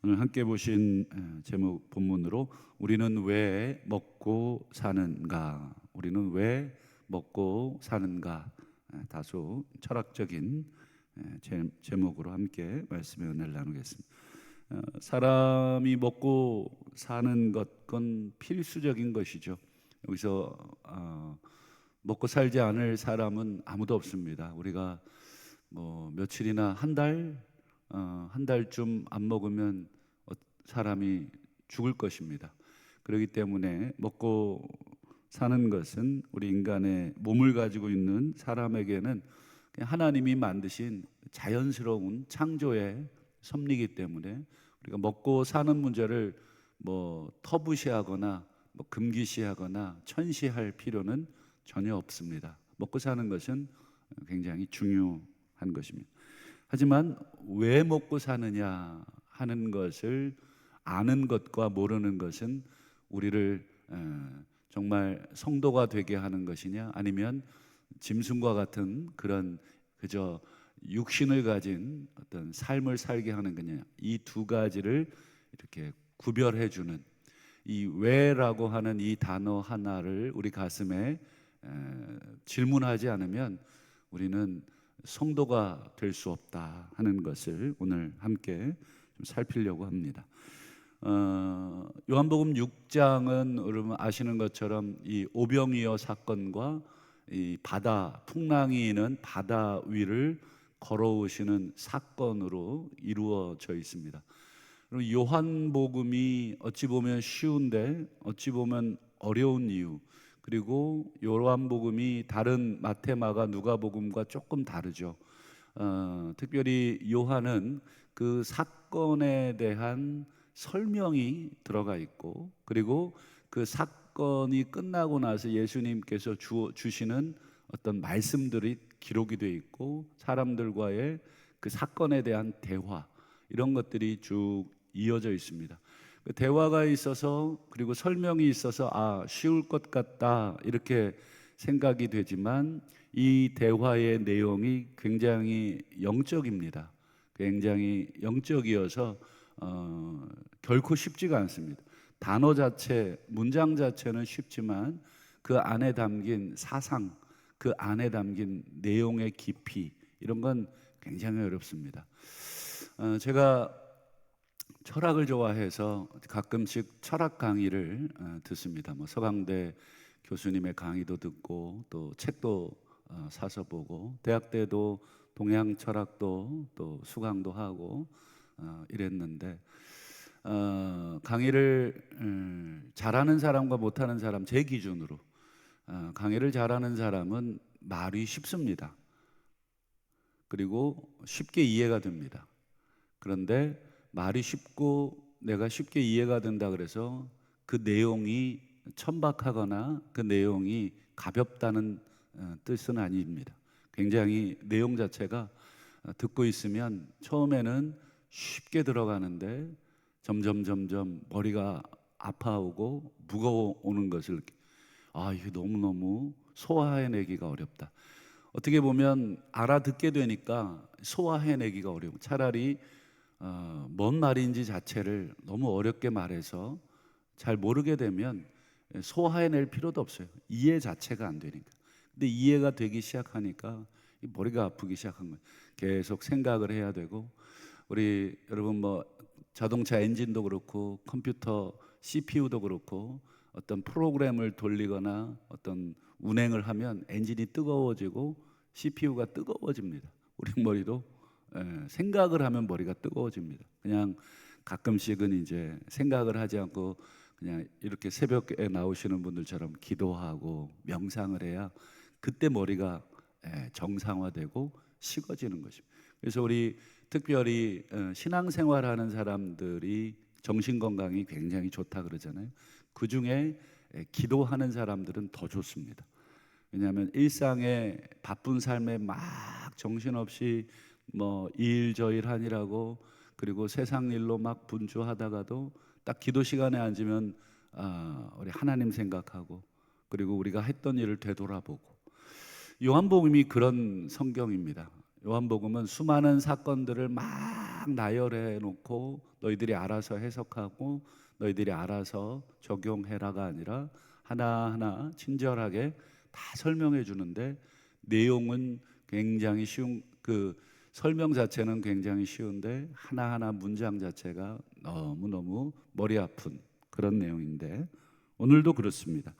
오늘 함께 보신 제목 본문으로 우리는 왜 먹고 사는가? 우리는 왜 먹고 사는가? 다소 철학적인 제목으로 함께 말씀의 은혜를 나누겠습니다. 사람이 먹고 사는 것, 그건 필수적인 것이죠. 여기서 먹고 살지 않을 사람은 아무도 없습니다. 우리가 뭐 며칠이나 한 달쯤 안 먹으면 사람이 죽을 것입니다. 그렇기 때문에 먹고 사는 것은 우리 인간의 몸을 가지고 있는 사람에게는 그냥 하나님이 만드신 자연스러운 창조의 섭리이기 때문에 우리가 먹고 사는 문제를 뭐 터부시하거나 뭐 금기시하거나 천시할 필요는 전혀 없습니다. 먹고 사는 것은 굉장히 중요한 것입니다. 하지만 왜 먹고 사느냐 하는 것을 아는 것과 모르는 것은 우리를 정말 성도가 되게 하는 것이냐, 아니면 짐승과 같은 그런 그저 육신을 가진 어떤 삶을 살게 하는 거냐, 이 두 가지를 이렇게 구별해 주는 이 왜라고 하는 이 단어 하나를 우리 가슴에 질문하지 않으면 우리는 성도가 될 수 없다 하는 것을 오늘 함께 좀 살피려고 합니다. 요한복음 6장은 여러분 아시는 것처럼 이 오병이어 사건과 이 바다 풍랑이 있는 바다 위를 걸어오시는 사건으로 이루어져 있습니다. 요한복음이 어찌 보면 쉬운데 어찌 보면 어려운 이유, 그리고 요한복음이 다른 마태, 마가, 누가복음과 조금 다르죠. 특별히 요한은 그 사건에 대한 설명이 들어가 있고, 그리고 그 사건이 끝나고 나서 예수님께서 주시는 어떤 말씀들이 기록이 되어 있고, 사람들과의 그 사건에 대한 대화, 이런 것들이 쭉 이어져 있습니다. 그 대화가 있어서, 그리고 설명이 있어서 쉬울 것 같다 이렇게 생각이 되지만 이 대화의 내용이 굉장히 영적입니다. 굉장히 영적이어서 결코 쉽지가 않습니다. 단어 자체, 문장 자체는 쉽지만 그 안에 담긴 사상, 그 안에 담긴 내용의 깊이, 이런 건 굉장히 어렵습니다. 제가 철학을 좋아해서 가끔씩 철학 강의를 듣습니다. 뭐 서강대 교수님의 강의도 듣고 또 책도 사서 보고, 대학 때도 동양 철학도 또 수강도 하고 이랬는데, 강의를 잘하는 사람과 못하는 사람, 제 기준으로 강의를 잘하는 사람은 말이 쉽습니다. 그리고 쉽게 이해가 됩니다. 그런데 말이 쉽고 내가 쉽게 이해가 된다 그래서 그 내용이 천박하거나 그 내용이 가볍다는 뜻은 아닙니다. 굉장히 내용 자체가 듣고 있으면 처음에는 쉽게 들어가는데 점점 머리가 아파오고 무거워오는 것을 이게 너무너무 소화해내기가 어렵다. 어떻게 보면 알아듣게 되니까 소화해내기가 어려워. 차라리 뭔 말인지 자체를 너무 어렵게 말해서 잘 모르게 되면 소화해낼 필요도 없어요. 이해 자체가 안 되니까. 근데 이해가 되기 시작하니까 머리가 아프기 시작한 거예요. 계속 생각을 해야 되고, 우리 여러분 뭐 자동차 엔진도 그렇고 컴퓨터 CPU도 그렇고 어떤 프로그램을 돌리거나 어떤 운행을 하면 엔진이 뜨거워지고 CPU가 뜨거워집니다. 우리 머리도 생각을 하면 머리가 뜨거워집니다. 그냥 가끔씩은 이제 생각을 하지 않고 그냥 이렇게 새벽에 나오시는 분들처럼 기도하고 명상을 해야 그때 머리가 정상화되고 식어지는 것입니다. 그래서 우리 특별히 신앙생활하는 사람들이 정신건강이 굉장히 좋다 그러잖아요. 그 중에 기도하는 사람들은 더 좋습니다. 왜냐하면 일상의 바쁜 삶에 막 정신없이 뭐 이 일 저 일 하느라고, 그리고 세상 일로 막 분주하다가도 딱 기도 시간에 앉으면 우리 하나님 생각하고, 그리고 우리가 했던 일을 되돌아보고, 요한복음이 그런 성경입니다. 요한복음은 수많은 사건들을 막 나열해 놓고 너희들이 알아서 해석하고 너희들이 알아서 적용해라가 아니라 하나하나 친절하게 다 설명해 주는데, 내용은 굉장히 쉬운, 그 설명 자체는 굉장히 쉬운데 하나하나 문장 자체가 너무너무 머리 아픈 그런 내용인데, 오늘도 그렇습니다.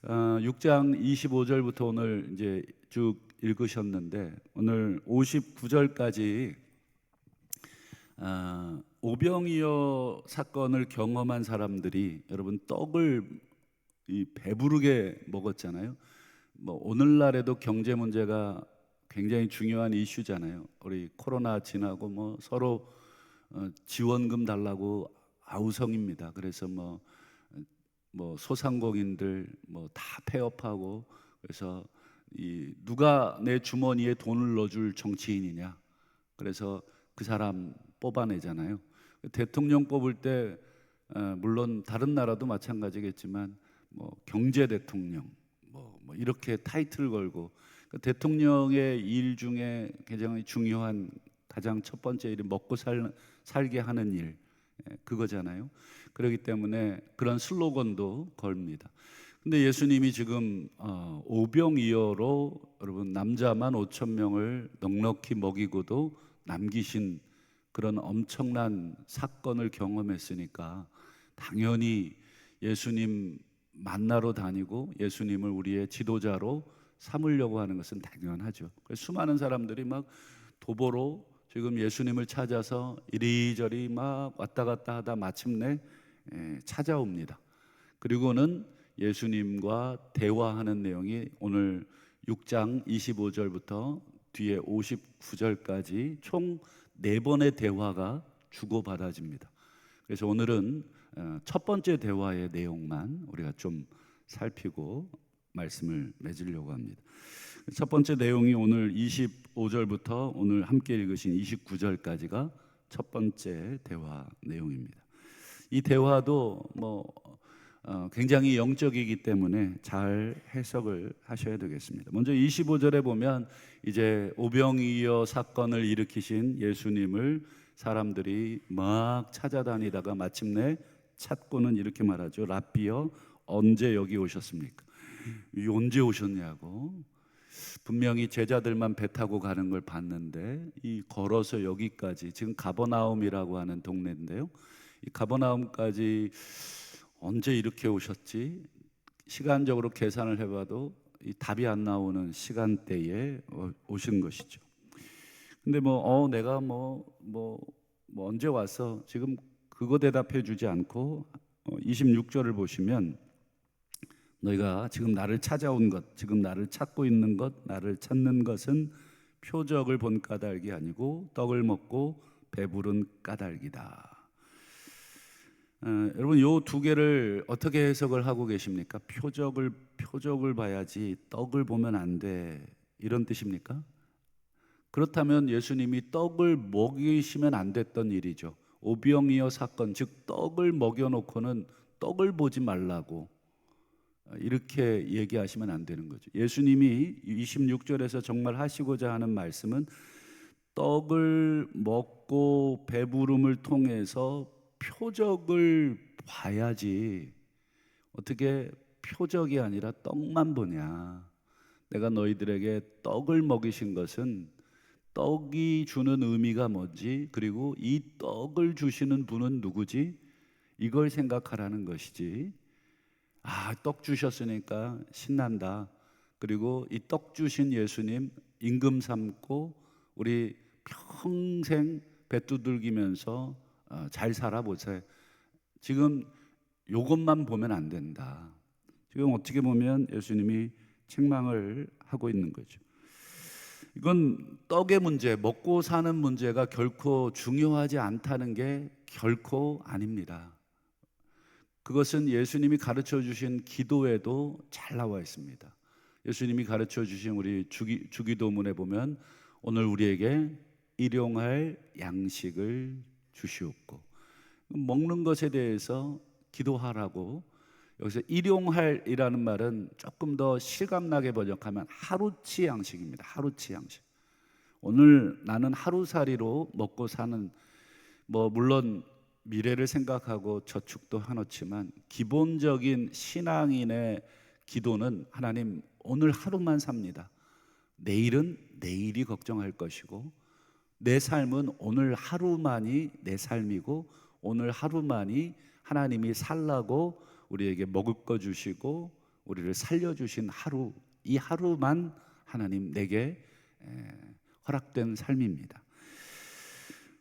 6장 25절부터 오늘 이제 쭉 읽으셨는데, 오늘 59절까지 오병이어 사건을 경험한 사람들이, 여러분, 떡을 배부르게 먹었잖아요. 뭐 오늘날에도 경제 문제가 굉장히 중요한 이슈잖아요. 우리 코로나 지나고 뭐 서로 지원금 달라고 아우성입니다. 그래서 뭐 소상공인들 뭐 다 폐업하고, 그래서 누가 내 주머니에 돈을 넣어줄 정치인이냐, 그래서 그 사람 뽑아내잖아요. 대통령 뽑을 때 물론 다른 나라도 마찬가지겠지만 뭐 경제 대통령 뭐 이렇게 타이틀 걸고, 대통령의 일 중에 굉장히 중요한 가장 첫 번째 일이 먹고 살게 하는 일, 그거잖아요. 그렇기 때문에 그런 슬로건도 걸립니다. 근데 예수님이 지금 오병이어로, 여러분, 남자만 5천 명을 넉넉히 먹이고도 남기신 그런 엄청난 사건을 경험했으니까 당연히 예수님 만나러 다니고 예수님을 우리의 지도자로 삼으려고 하는 것은 당연하죠. 수많은 사람들이 막 도보로 지금 예수님을 찾아서 이리저리 막 왔다 갔다 하다 마침내 찾아옵니다. 그리고는 예수님과 대화하는 내용이 오늘 6장 25절부터 뒤에 59절까지 총 4번의 대화가 주고받아집니다. 그래서 오늘은 첫 번째 대화의 내용만 우리가 좀 살피고 말씀을 맺으려고 합니다. 첫 번째 내용이 오늘 25절부터 오늘 함께 읽으신 29절까지가 첫 번째 대화 내용입니다. 이 대화도 굉장히 영적이기 때문에 잘 해석을 하셔야 되겠습니다. 먼저 25절에 보면 이제 오병이어 사건을 일으키신 예수님을 사람들이 막 찾아다니다가 마침내 찾고는 이렇게 말하죠. 랍비여, 언제 여기 오셨습니까? 언제 오셨냐고. 분명히 제자들만 배 타고 가는 걸 봤는데 이 걸어서 여기까지, 지금 가버나움이라고 하는 동네인데요, 이 가버나움까지 언제 이렇게 오셨지? 시간적으로 계산을 해봐도 이 답이 안 나오는 시간대에 오신 것이죠. 근데 내가 언제 와서, 지금 그거 대답해 주지 않고 26절을 보시면, 너희가 지금 나를 찾아온 것, 지금 나를 찾고 있는 것, 나를 찾는 것은 표적을 본 까닭이 아니고 떡을 먹고 배부른 까닭이다. 여러분, 요 두 개를 어떻게 해석을 하고 계십니까? 표적을 봐야지 떡을 보면 안 돼, 이런 뜻입니까? 그렇다면 예수님이 떡을 먹이시면 안 됐던 일이죠. 오병이어 사건, 즉 떡을 먹여놓고는 떡을 보지 말라고 이렇게 얘기하시면 안 되는 거죠. 예수님이 26절에서 정말 하시고자 하는 말씀은 떡을 먹고 배부름을 통해서 표적을 봐야지, 어떻게 표적이 아니라 떡만 보냐. 내가 너희들에게 떡을 먹이신 것은 떡이 주는 의미가 뭔지, 그리고 이 떡을 주시는 분은 누구지, 이걸 생각하라는 것이지. 떡 주셨으니까 신난다, 그리고 이 떡 주신 예수님 임금 삼고 우리 평생 배 두들기면서 잘 살아보세요. 지금 요것만 보면 안 된다. 지금 어떻게 보면 예수님이 책망을 하고 있는 거죠. 이건 떡의 문제, 먹고 사는 문제가 결코 중요하지 않다는 게 결코 아닙니다. 그것은 예수님이 가르쳐 주신 기도에도 잘 나와 있습니다. 예수님이 가르쳐 주신 우리 주기도문에 보면 오늘 우리에게 일용할 양식을 주시옵고, 먹는 것에 대해서 기도하라고. 여기서 일용할이라는 말은 조금 더 실감나게 번역하면 하루치 양식입니다. 하루치 양식. 오늘 나는 하루살이로 먹고 사는, 물론 미래를 생각하고 저축도 해놓지만 기본적인 신앙인의 기도는 하나님 오늘 하루만 삽니다. 내일은 내일이 걱정할 것이고 내 삶은 오늘 하루만이 내 삶이고 오늘 하루만이 하나님이 살라고 우리에게 먹을 거 주시고 우리를 살려주신 하루, 이 하루만 하나님 내게 허락된 삶입니다.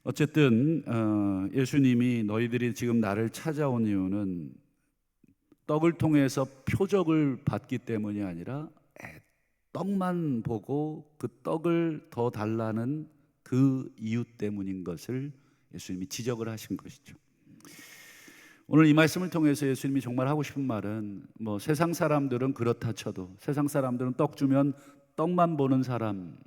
어쨌든 예수님이 너희들이 지금 나를 찾아온 이유는 떡을 통해서 표적을 받기 때문이 아니라 떡만 보고 그 떡을 더 달라는 그 이유 때문인 것을 예수님이 지적을 하신 것이죠. 오늘 이 말씀을 통해서 예수님이 정말 하고 싶은 말은, 세상 사람들은 그렇다 쳐도, 세상 사람들은 떡 주면 떡만 보는 사람,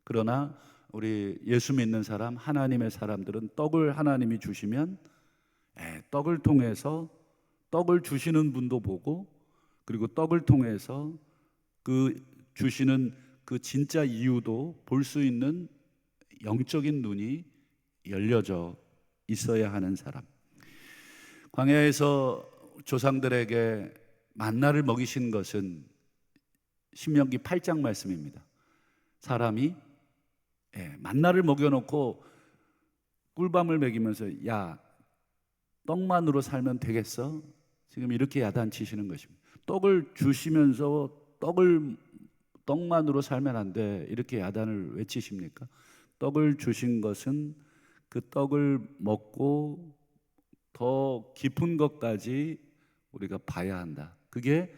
그러나 우리 예수 믿는 사람, 하나님의 사람들은 떡을 하나님이 주시면 떡을 통해서 떡을 주시는 분도 보고, 그리고 떡을 통해서 그 주시는 그 진짜 이유도 볼 수 있는 영적인 눈이 열려져 있어야 하는 사람. 광야에서 조상들에게 만나를 먹이신 것은 신명기 8장 말씀입니다. 사람이 만나를 먹여놓고 꿀밤을 먹이면서 야, 떡만으로 살면 되겠어? 지금 이렇게 야단치시는 것입니다. 떡을 주시면서 떡만으로 살면 안 돼, 이렇게 야단을 외치십니까? 떡을 주신 것은 그 떡을 먹고 더 깊은 것까지 우리가 봐야 한다. 그게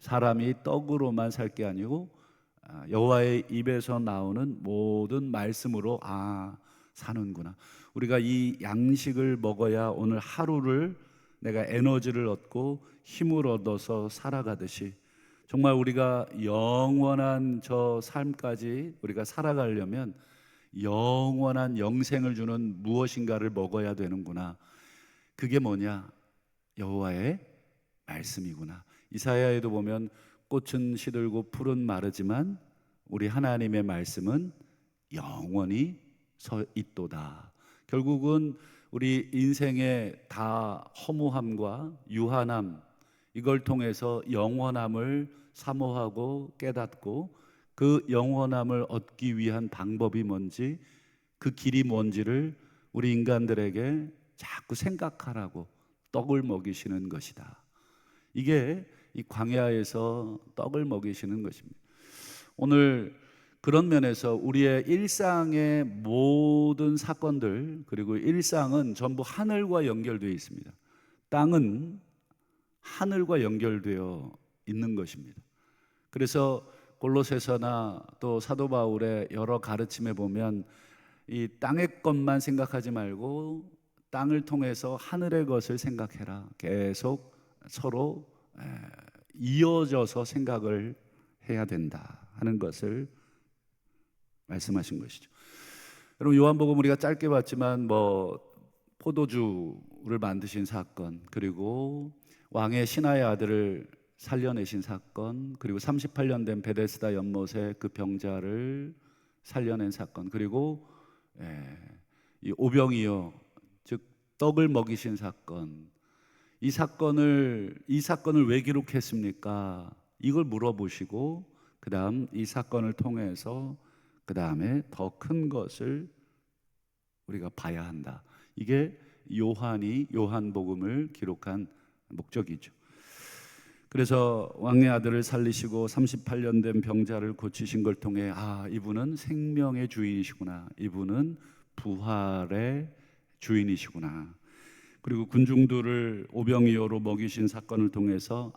사람이 떡으로만 살 게 아니고 여호와의 입에서 나오는 모든 말씀으로 사는구나. 우리가 이 양식을 먹어야 오늘 하루를 내가 에너지를 얻고 힘을 얻어서 살아가듯이, 정말 우리가 영원한 저 삶까지 우리가 살아가려면 영원한 영생을 주는 무엇인가를 먹어야 되는구나. 그게 뭐냐? 여호와의 말씀이구나. 이사야에도 보면 꽃은 시들고 풀은 마르지만 우리 하나님의 말씀은 영원히 서 있도다. 결국은 우리 인생의 다 허무함과 유한함, 이걸 통해서 영원함을 사모하고 깨닫고 그 영원함을 얻기 위한 방법이 뭔지, 그 길이 뭔지를 우리 인간들에게 자꾸 생각하라고 떡을 먹이시는 것이다. 이게 이 광야에서 떡을 먹이시는 것입니다. 오늘 그런 면에서 우리의 일상의 모든 사건들, 그리고 일상은 전부 하늘과 연결되어 있습니다. 땅은 하늘과 연결되어 있는 것입니다. 그래서 골로새서나 또 사도 바울의 여러 가르침에 보면 이 땅의 것만 생각하지 말고 땅을 통해서 하늘의 것을 생각해라. 계속 서로 이어져서 생각을 해야 된다 하는 것을 말씀하신 것이죠. 여러분, 요한복음 우리가 짧게 봤지만 포도주를 만드신 사건, 그리고 왕의 신하의 아들을 살려내신 사건, 그리고 38년 된 베데스다 연못의 그 병자를 살려낸 사건, 그리고 이 오병이어, 즉 떡을 먹이신 사건, 이 사건을 왜 기록했습니까? 이걸 물어보시고 그 다음 이 사건을 통해서 그 다음에 더 큰 것을 우리가 봐야 한다. 이게 요한복음을 기록한 목적이죠. 그래서 왕의 아들을 살리시고 38년 된 병자를 고치신 걸 통해 이분은 생명의 주인이시구나, 이분은 부활의 주인이시구나. 그리고 군중들을 오병이어로 먹이신 사건을 통해서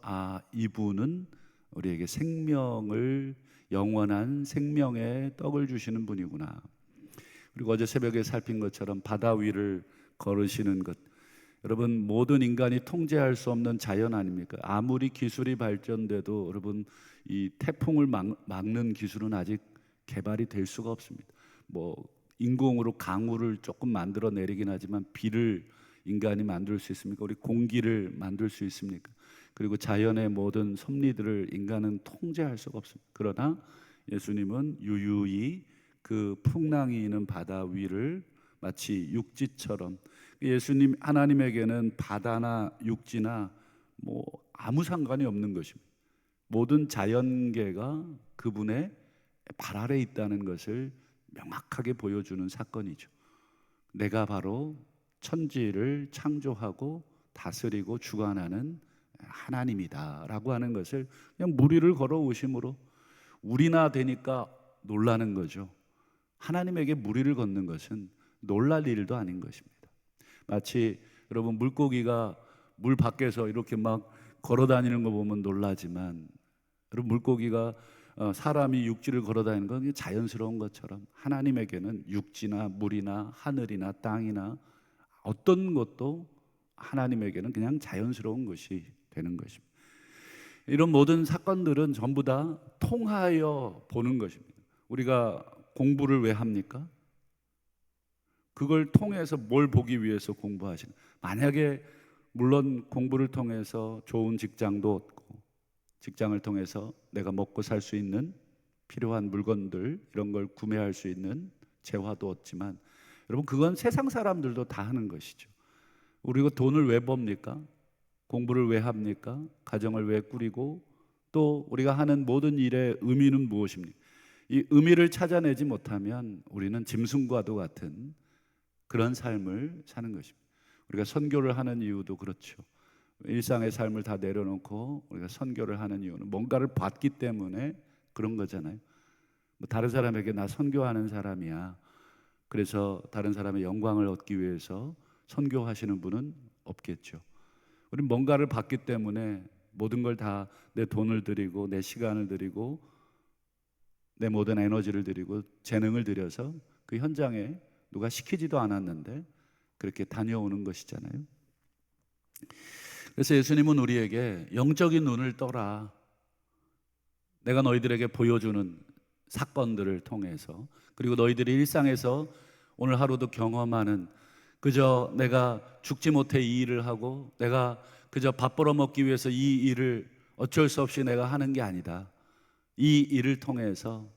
이분은 우리에게 생명을, 영원한 생명의 떡을 주시는 분이구나. 그리고 어제 새벽에 살핀 것처럼 바다 위를 걸으시는 것, 여러분, 모든 인간이 통제할 수 없는 자연 아닙니까? 아무리 기술이 발전돼도 여러분, 이 태풍을 막는 기술은 아직 개발이 될 수가 없습니다. 인공으로 강우를 조금 만들어 내리긴 하지만 비를 인간이 만들 수 있습니까? 우리 공기를 만들 수 있습니까? 그리고 자연의 모든 섭리들을 인간은 통제할 수가 없습니다. 그러나 예수님은 유유히 그 풍랑이 있는 바다 위를 마치 육지처럼, 예수님 하나님에게는 바다나 육지나 뭐 아무 상관이 없는 것입니다. 모든 자연계가 그분의 발 아래 있다는 것을 명확하게 보여주는 사건이죠. 내가 바로 천지를 창조하고 다스리고 주관하는 하나님이다라고 하는 것을 그냥 무리를 걸어오심으로 우리나 되니까 놀라는 거죠. 하나님에게 무리를 걷는 것은 놀랄 일도 아닌 것입니다. 마치 여러분 물고기가 물 밖에서 이렇게 막 걸어 다니는 거 보면 놀라지만, 여러분 물고기가 사람이 육지를 걸어 다니는 건 자연스러운 것처럼 하나님에게는 육지나 물이나 하늘이나 땅이나 어떤 것도 하나님에게는 그냥 자연스러운 것이 되는 것입니다. 이런 모든 사건들은 전부 다 통하여 보는 것입니다. 우리가 공부를 왜 합니까? 그걸 통해서 뭘 보기 위해서 공부하시는, 만약에 물론 공부를 통해서 좋은 직장도 얻고 직장을 통해서 내가 먹고 살 수 있는 필요한 물건들 이런 걸 구매할 수 있는 재화도 얻지만, 여러분 그건 세상 사람들도 다 하는 것이죠. 우리가 돈을 왜 법니까? 공부를 왜 합니까? 가정을 왜 꾸리고 또 우리가 하는 모든 일의 의미는 무엇입니까? 이 의미를 찾아내지 못하면 우리는 짐승과도 같은 그런 삶을 사는 것입니다. 우리가 선교를 하는 이유도 그렇죠. 일상의 삶을 다 내려놓고 우리가 선교를 하는 이유는 뭔가를 받기 때문에 그런 거잖아요. 뭐 다른 사람에게 나 선교하는 사람이야, 그래서 다른 사람의 영광을 얻기 위해서 선교하시는 분은 없겠죠. 우리는 뭔가를 받기 때문에 모든 걸 다, 내 돈을 들이고 내 시간을 들이고 내 모든 에너지를 들이고 재능을 들여서 그 현장에 누가 시키지도 않았는데 그렇게 다녀오는 것이잖아요. 그래서 예수님은 우리에게 영적인 눈을 떠라, 내가 너희들에게 보여주는 사건들을 통해서, 그리고 너희들이 일상에서 오늘 하루도 경험하는, 그저 내가 죽지 못해 이 일을 하고 내가 그저 밥 벌어먹기 위해서 이 일을 어쩔 수 없이 내가 하는 게 아니다. 이 일을 통해서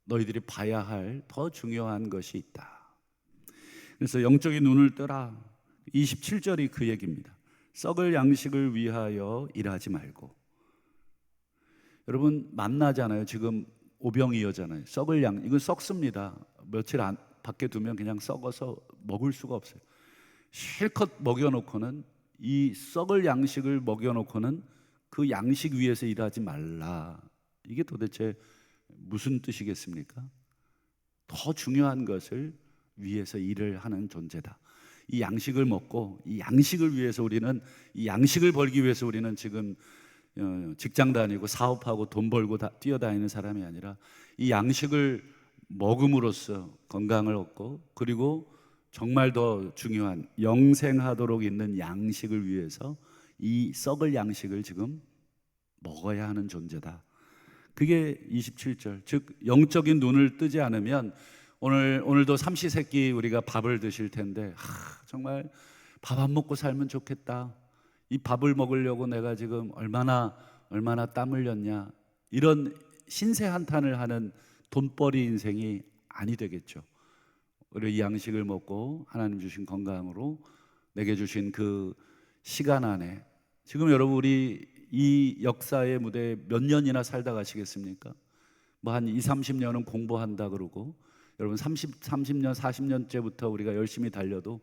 너희들이 봐야 할 더 중요한 것이 있다. 그래서 영적인 눈을 뜨라, 27절이 그 얘기입니다. 썩을 양식을 위하여 일하지 말고. 여러분 만나잖아요. 지금 오병이어잖아요. 썩을 양, 이건 썩습니다. 며칠 밖에 두면 그냥 썩어서 먹을 수가 없어요. 실컷 먹여놓고는, 이 썩을 양식을 먹여놓고는 그 양식 위에서 일하지 말라. 이게 도대체 무슨 뜻이겠습니까? 더 중요한 것을 위해서 일을 하는 존재다. 이 양식을 먹고 이 양식을 위해서 우리는, 이 양식을 벌기 위해서 우리는 지금 직장 다니고 사업하고 돈 벌고 뛰어다니는 사람이 아니라 이 양식을 먹음으로써 건강을 얻고, 그리고 정말 더 중요한 영생하도록 있는 양식을 위해서 이 썩을 양식을 지금 먹어야 하는 존재다. 그게 27절, 즉 영적인 눈을 뜨지 않으면 오늘도 삼시세끼 우리가 밥을 드실 텐데, 정말 밥 안 먹고 살면 좋겠다, 이 밥을 먹으려고 내가 지금 얼마나 땀 흘렸냐, 이런 신세 한탄을 하는 돈벌이 인생이 아니 되겠죠. 우리 이 양식을 먹고 하나님 주신 건강으로 내게 주신 그 시간 안에, 지금 여러분 우리 이 역사의 무대에 몇 년이나 살다 가시겠습니까? 뭐 한 20, 30년은 공부한다 그러고, 여러분 30년, 40년째부터 우리가 열심히 달려도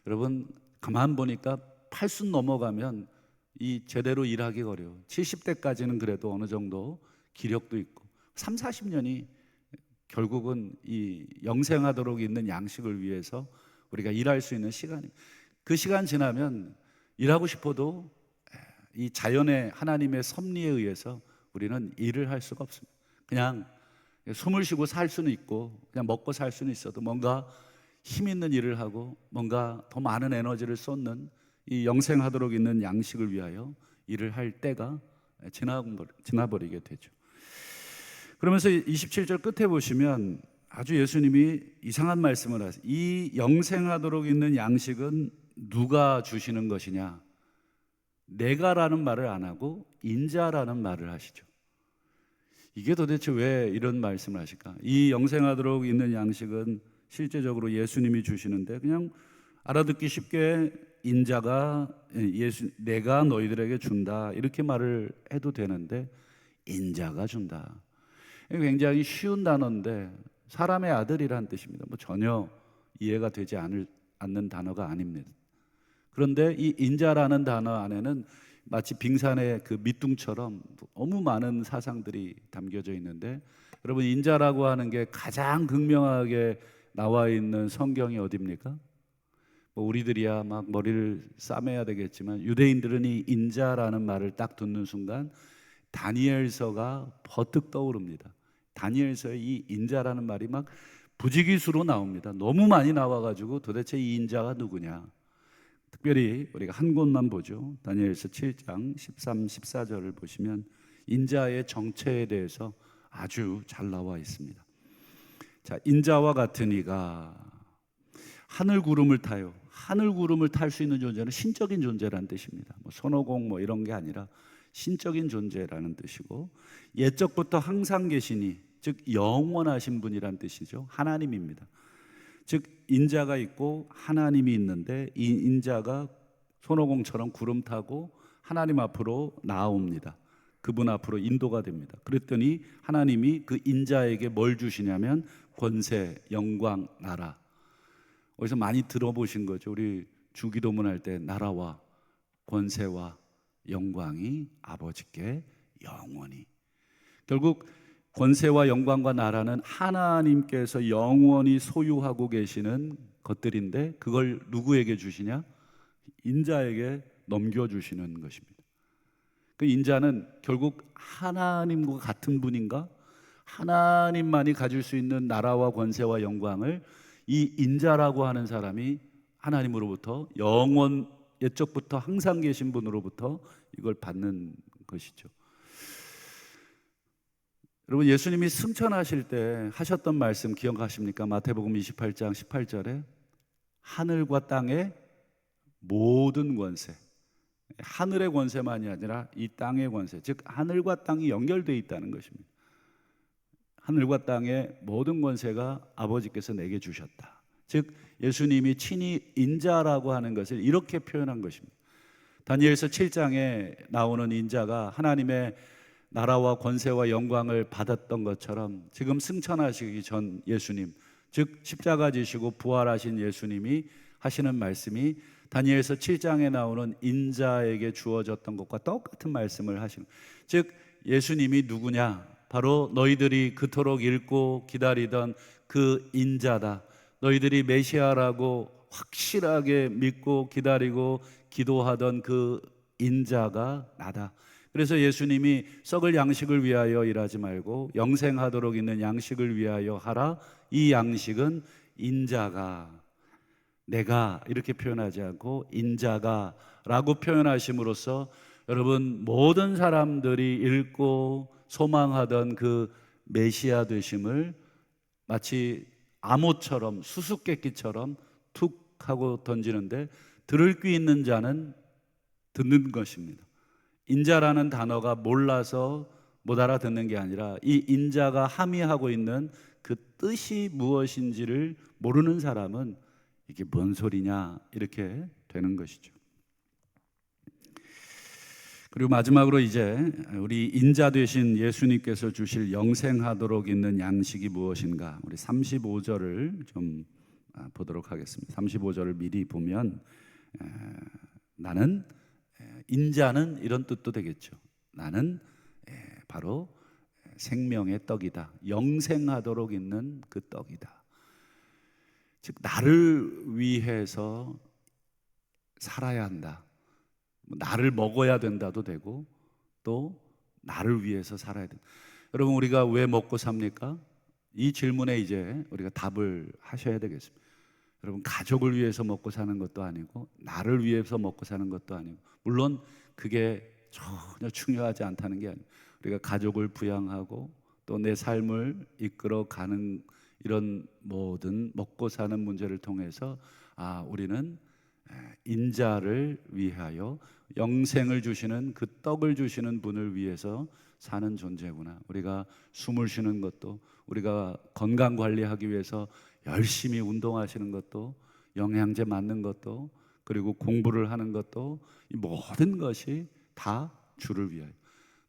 여러분 가만 보니까 80 넘어가면 이 제대로 일하기 어려워. 70대까지는 그래도 어느 정도 기력도 있고, 3, 40년이 결국은 이 영생하도록 있는 양식을 위해서 우리가 일할 수 있는 시간이, 그 시간 지나면 일하고 싶어도 이 자연의 하나님의 섭리에 의해서 우리는 일을 할 수가 없습니다. 그냥 숨을 쉬고 살 수는 있고 그냥 먹고 살 수는 있어도 뭔가 힘 있는 일을 하고 뭔가 더 많은 에너지를 쏟는 이 영생하도록 있는 양식을 위하여 일을 할 때가 지나버리게 되죠. 그러면서 27절 끝에 보시면 아주 예수님이 이상한 말씀을 하세요. 이 영생하도록 있는 양식은 누가 주시는 것이냐? 내가라는 말을 안 하고 인자라는 말을 하시죠. 이게 도대체 왜 이런 말씀을 하실까? 이 영생하도록 있는 양식은 실제적으로 예수님이 주시는데, 그냥 알아듣기 쉽게 인자가 내가 너희들에게 준다 이렇게 말을 해도 되는데, 인자가 준다. 굉장히 쉬운 단어인데 사람의 아들이란 뜻입니다. 전혀 이해가 되지 않는 단어가 아닙니다. 그런데 이 인자라는 단어 안에는 마치 빙산의 그 밑둥처럼 너무 많은 사상들이 담겨져 있는데, 여러분, 인자라고 하는 게 가장 극명하게 나와 있는 성경이 어디입니까? 우리들이야 막 머리를 싸매야 되겠지만, 유대인들은 이 인자라는 말을 딱 듣는 순간 다니엘서가 버뜩 떠오릅니다. 다니엘서에 이 인자라는 말이 막 부지기수로 나옵니다. 너무 많이 나와가지고 도대체 이 인자가 누구냐. 특별히 우리가 한 곳만 보죠. 다니엘서 7장 13, 14절을 보시면 인자의 정체에 대해서 아주 잘 나와 있습니다. 자, 인자와 같은 이가 하늘 구름을 타요. 하늘 구름을 탈 수 있는 존재는 신적인 존재라는 뜻입니다. 손오공 이런 게 아니라 신적인 존재라는 뜻이고, 옛적부터 항상 계시니, 즉 영원하신 분이란 뜻이죠. 하나님입니다. 즉 인자가 있고 하나님이 있는데, 이 인자가 손오공처럼 구름 타고 하나님 앞으로 나옵니다. 그분 앞으로 인도가 됩니다. 그랬더니 하나님이 그 인자에게 뭘 주시냐면 권세, 영광, 나라. 어디서 많이 들어보신 거죠. 우리 주기도문 할 때 나라와 권세와 영광이 아버지께 영원히. 결국 권세와 영광과 나라는 하나님께서 영원히 소유하고 계시는 것들인데, 그걸 누구에게 주시냐? 인자에게 넘겨주시는 것입니다. 그 인자는 결국 하나님과 같은 분인가? 하나님만이 가질 수 있는 나라와 권세와 영광을 이 인자라고 하는 사람이 하나님으로부터, 옛적부터 항상 계신 분으로부터 이걸 받는 것이죠. 여러분, 예수님이 승천하실 때 하셨던 말씀 기억하십니까? 마태복음 28장 18절에 하늘과 땅의 모든 권세, 하늘의 권세만이 아니라 이 땅의 권세, 즉 하늘과 땅이 연결되어 있다는 것입니다. 하늘과 땅의 모든 권세가 아버지께서 내게 주셨다. 즉 예수님이 친히 인자라고 하는 것을 이렇게 표현한 것입니다. 다니엘서 7장에 나오는 인자가 하나님의 나라와 권세와 영광을 받았던 것처럼, 지금 승천하시기 전 예수님, 즉 십자가 지시고 부활하신 예수님이 하시는 말씀이 다니엘서 7장에 나오는 인자에게 주어졌던 것과 똑같은 말씀을 하시는, 즉 예수님이 누구냐? 바로 너희들이 그토록 읽고 기다리던 그 인자다. 너희들이 메시아라고 확실하게 믿고 기다리고 기도하던 그 인자가 나다. 그래서 예수님이 썩을 양식을 위하여 일하지 말고 영생하도록 있는 양식을 위하여 하라. 이 양식은 인자가, 내가 이렇게 표현하지 않고 인자가 라고 표현하심으로써, 여러분, 모든 사람들이 읽고 소망하던 그 메시아 되심을 마치 암호처럼, 수수께끼처럼 툭 하고 던지는데, 들을 귀 있는 자는 듣는 것입니다. 인자라는 단어가 몰라서 못 알아듣는 게 아니라, 이 인자가 함의하고 있는 그 뜻이 무엇인지를 모르는 사람은 이게 뭔 소리냐 이렇게 되는 것이죠. 그리고 마지막으로 이제 우리 인자 되신 예수님께서 주실 영생하도록 있는 양식이 무엇인가, 우리 35절을 좀 보도록 하겠습니다. 35절을 미리 보면 나는, 인자는 이런 뜻도 되겠죠. 나는 바로 생명의 떡이다. 영생하도록 있는 그 떡이다. 즉 나를 위해서 살아야 한다. 나를 먹어야 된다도 되고, 또 나를 위해서 살아야 된다. 여러분, 우리가 왜 먹고 삽니까? 이 질문에 이제 우리가 답을 하셔야 되겠습니다. 여러분, 가족을 위해서 먹고 사는 것도 아니고, 나를 위해서 먹고 사는 것도 아니고, 물론 그게 전혀 중요하지 않다는 게 아니에요. 우리가 가족을 부양하고 또 내 삶을 이끌어가는 이런 모든 먹고 사는 문제를 통해서, 우리는 인자를 위하여 영생을 주시는 그 떡을 주시는 분을 위해서 사는 존재구나. 우리가 숨을 쉬는 것도, 우리가 건강 관리하기 위해서 열심히 운동하시는 것도, 영양제 맞는 것도, 그리고 공부를 하는 것도, 이 모든 것이 다 주를 위하여.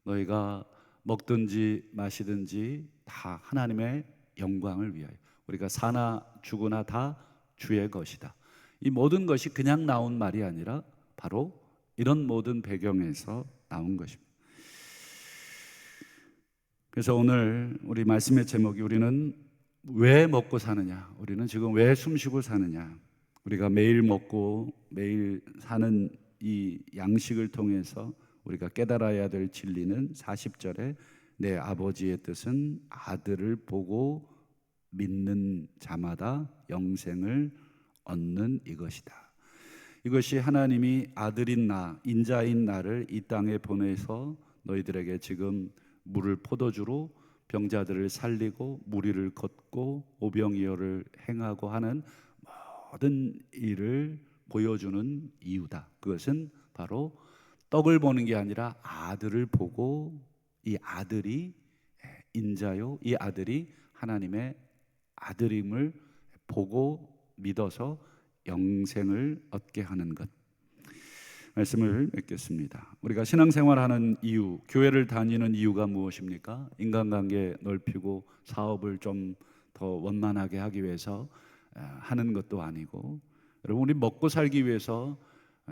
너희가 먹든지 마시든지 다 하나님의 영광을 위하여. 우리가 사나 죽으나 다 주의 것이다. 이 모든 것이 그냥 나온 말이 아니라 바로 이런 모든 배경에서 나온 것입니다. 그래서 오늘 우리 말씀의 제목이 우리는 왜 먹고 사느냐, 우리는 지금 왜 숨쉬고 사느냐, 우리가 매일 먹고 매일 사는 이 양식을 통해서 우리가 깨달아야 될 진리는 40절에 내 아버지의 뜻은 아들을 보고 믿는 자마다 영생을 얻는 이것이다. 이것이 하나님이 아들인 나, 인자인 나를 이 땅에 보내서 너희들에게 지금 물을 포도주로 병자들을 살리고 무리를 걷고 오병이어를 행하고 하는 모든 일을 보여주는 이유다. 그것은 바로 떡을 보는 게 아니라 아들을 보고, 이 아들이 인자요, 이 아들이 하나님의 아들임을 보고 믿어서 영생을 얻게 하는 것. 말씀을 맺겠습니다. 우리가 신앙생활하는 이유, 교회를 다니는 이유가 무엇입니까? 인간관계 넓히고 사업을 좀 더 원만하게 하기 위해서 하는 것도 아니고, 여러분, 우리 먹고 살기 위해서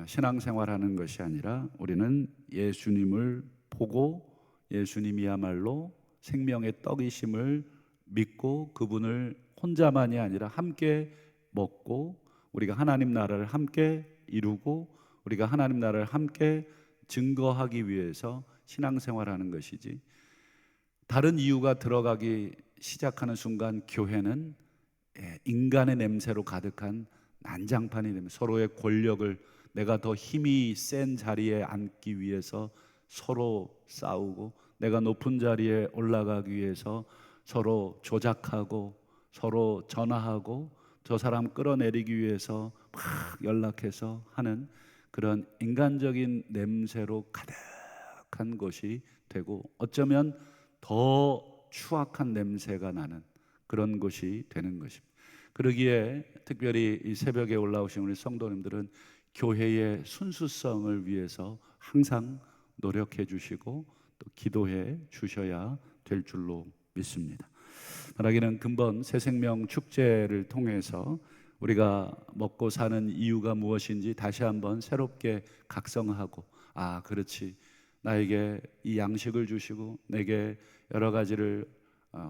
신앙생활하는 것이 아니라 우리는 예수님을 보고 예수님이야말로 생명의 떡이심을 믿고 그분을 혼자만이 아니라 함께 먹고 우리가 하나님 나라를 함께 이루고 우리가 하나님 나라를 함께 증거하기 위해서 신앙생활하는 것이지, 다른 이유가 들어가기 시작하는 순간 교회는 인간의 냄새로 가득한 난장판이 됩니다. 서로의 권력을, 내가 더 힘이 센 자리에 앉기 위해서 서로 싸우고, 내가 높은 자리에 올라가기 위해서 서로 조작하고 서로 전화하고 저 사람 끌어내리기 위해서 막 연락해서 하는 그런 인간적인 냄새로 가득한 것이 되고, 어쩌면 더 추악한 냄새가 나는 그런 것이 되는 것입니다. 그러기에 특별히 이 새벽에 올라오신 우리 성도님들은 교회의 순수성을 위해서 항상 노력해 주시고 또 기도해 주셔야 될 줄로 믿습니다. 나라기는 근본 새생명 축제를 통해서 우리가 먹고 사는 이유가 무엇인지 다시 한번 새롭게 각성하고, 아, 그렇지, 나에게 이 양식을 주시고 내게 여러 가지를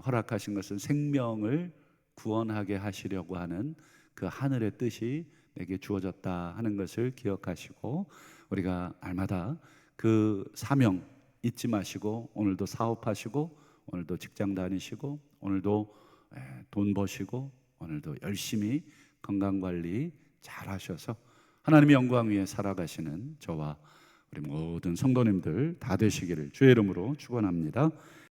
허락하신 것은 생명을 구원하게 하시려고 하는 그 하늘의 뜻이 내게 주어졌다 하는 것을 기억하시고, 우리가 날마다 그 사명 잊지 마시고 오늘도 사업하시고 오늘도 직장 다니시고 오늘도 돈 버시고 오늘도 열심히 건강관리 잘 하셔서 하나님의 영광 위에 살아가시는 저와 우리 모든 성도님들 다 되시기를 주의 이름으로 축원합니다.